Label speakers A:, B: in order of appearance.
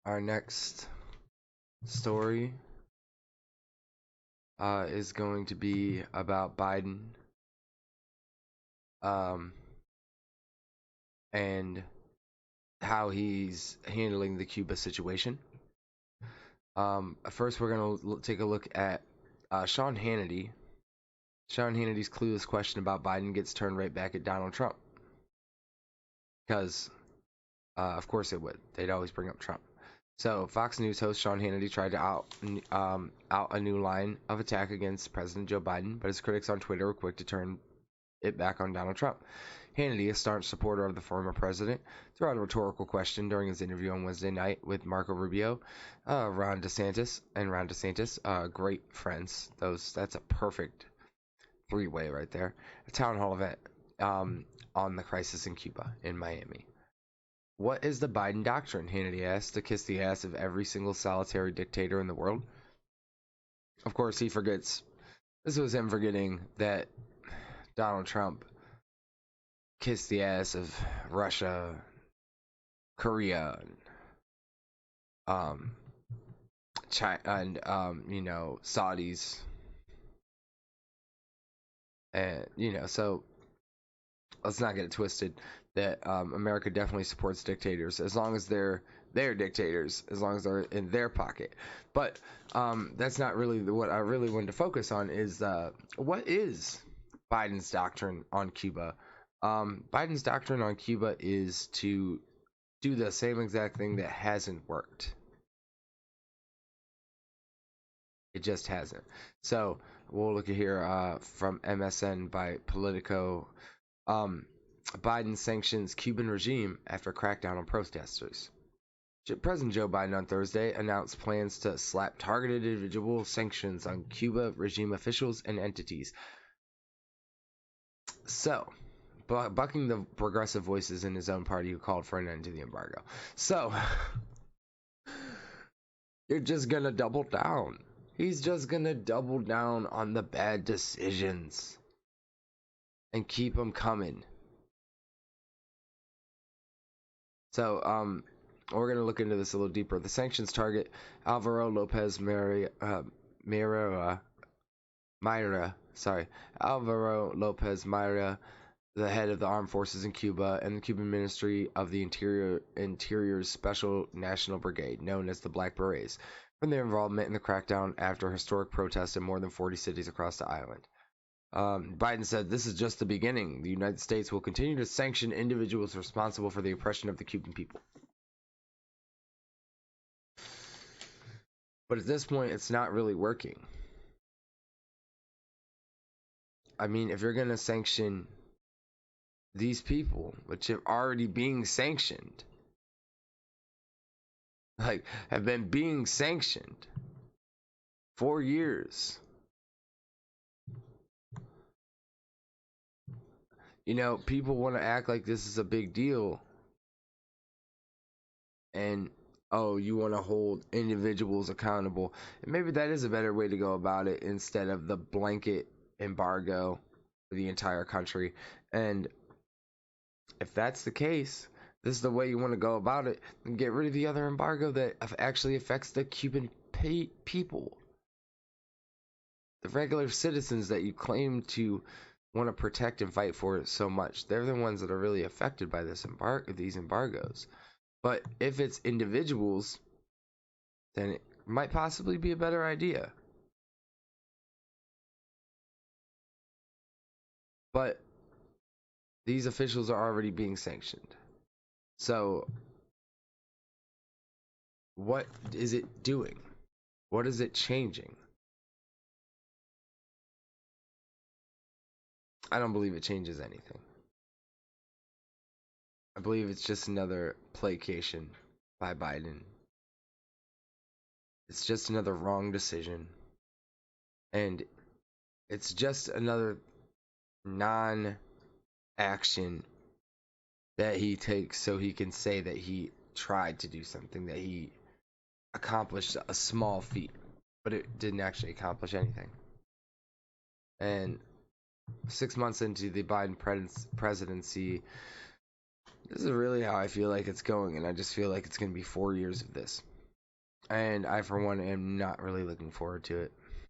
A: Our next story is going to be about Biden um, and how he's handling the Cuba situation. First, we're going to take a look at Sean Hannity. Sean Hannity's clueless question about Biden gets turned right back at Donald Trump. Because, of course, it would. They'd always bring up Trump. So, Fox News host Sean Hannity tried to out a new line of attack against President Joe Biden, but his critics on Twitter were quick to turn it back on Donald Trump. Hannity, a staunch supporter of the former president, threw out a rhetorical question during his interview on Wednesday night with Marco Rubio, Ron DeSantis, great friends. That's a perfect three-way right there. A town hall event on the crisis in Cuba in Miami. What is the Biden doctrine? Hannity asked, to kiss the ass of every single solitary dictator in the world. Of course, he forgets. This was him forgetting that Donald Trump kissed the ass of Russia, Korea, China, and Saudis, and so let's not get it twisted that America definitely supports dictators as long as they're dictators, as long as they're in their pocket. But that's not really what I really wanted to focus on. Is what is Biden's doctrine on Cuba? Biden's doctrine on Cuba is to do the same exact thing that hasn't worked. It just hasn't. So we'll look at here from MSN by Politico. Biden sanctions Cuban regime after crackdown on protesters. President Joe Biden on Thursday announced plans to slap targeted individual sanctions on Cuba regime officials and entities. So, bucking the progressive voices in his own party who called for an end to the embargo. So, you're just gonna double down. He's just gonna double down on the bad decisions and keep them coming. So, we're going to look into this a little deeper. The sanctions target Alvaro Lopez Mayra, Alvaro Lopez Mayra, the head of the armed forces in Cuba, and the Cuban Ministry of the Interior's Special National Brigade, known as the Black Berets, from their involvement in the crackdown after historic protests in more than 40 cities across the island. Biden said, "This is just the beginning. The United States will continue to sanction individuals responsible for the oppression of the Cuban people." But at this point, it's not really working. I mean, if you're going to sanction these people, which are already being sanctioned, like, have been being sanctioned for years. People want to act like this is a big deal. And, oh, you want to hold individuals accountable. And maybe that is a better way to go about it instead of the blanket embargo for the entire country. And if that's the case, this is the way you want to go about it, and get rid of the other embargo that actually affects the Cuban people. The regular citizens that you claim to want to protect and fight for so much, they're the ones that are really affected by these embargoes. But if it's individuals, then it might possibly be a better idea. But these officials are already being sanctioned. So, what is it doing? What is it changing? I don't believe it changes anything. I believe it's just another placation by Biden. It's just another wrong decision. And it's just another non-action that he takes so he can say that he tried to do something, that he accomplished a small feat, but it didn't actually accomplish anything. And 6 months into the Biden presidency, this is really how I feel like it's going, and I just feel like it's going to be 4 years of this. And I, for one, am not really looking forward to it.